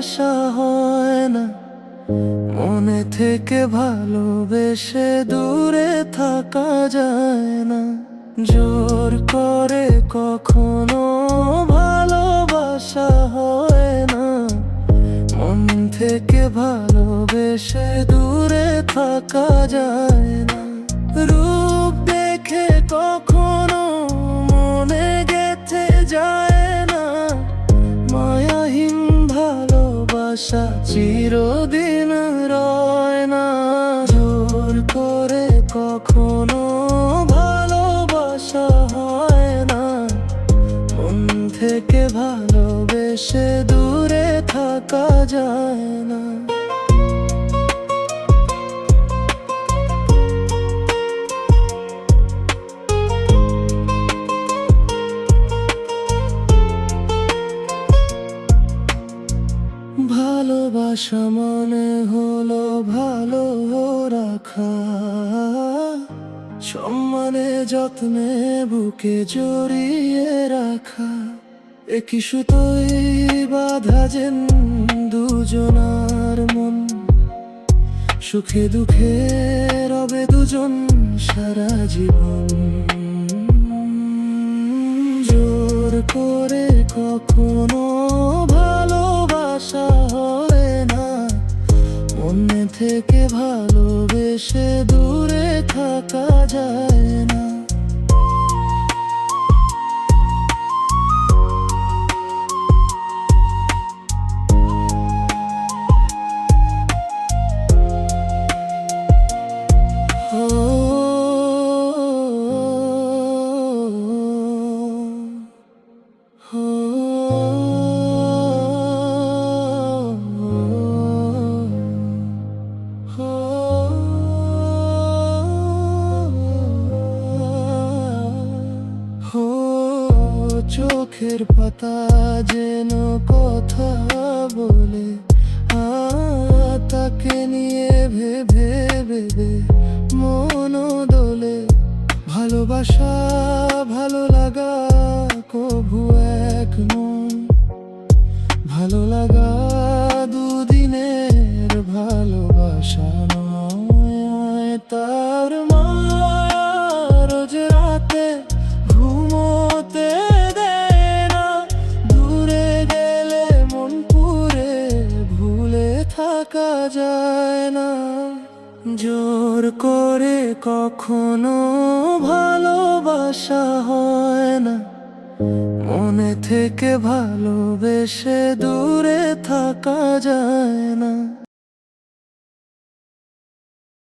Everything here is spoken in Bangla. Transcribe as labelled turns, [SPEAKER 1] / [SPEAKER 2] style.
[SPEAKER 1] ভালোবাসা হয় না, মনে থেকে ভালোবেসে দূরে থাকা যায় না। জোর করে কখনো ভালোবাসা হয় না, মন থেকে ভালোবেসে দূরে থাকা যায় না। রূপ দেখে কখনো মনে গেঁথে যায় না, মায়াহীন ভালোবাসা চিরদিন রয় না। জোর করে কখনো ভালোবাসা হয় না, মন থেকে ভালোবেসে দূরে থাকা যায় না। ভালোবাসা মানে হলো ভালো রাখা, সম্মানে যত্নে বুকে জড়িয়ে রাখা। একই সুতোয় বাঁধা যেন দুজনার মন, সুখে দুঃখে রবে দুজন সারা জীবন। জোর করে কখনো ভালোবাসা হয় না, মনে থেকে ভালোবেসে দূরে থাকা যায় না। চোখের পাতা যেন কথা বলে, তাকে নিয়ে ভেবে ভেবে মন দোলে। ভালোবাসা ভালো লাগা কভু এক নয়, ভালো লাগা দুদিনের ভালোবাসা নয়। তার মায়া রোজ রাতে ঘুমোতে দেয় না, দূরে গেলে মন পুরে ভুলে থাকা যায় না। জোর করে কখনো ভালোবাসা হয় না, মনে থেকে ভালোবেসে দূরে থাকা যায় না।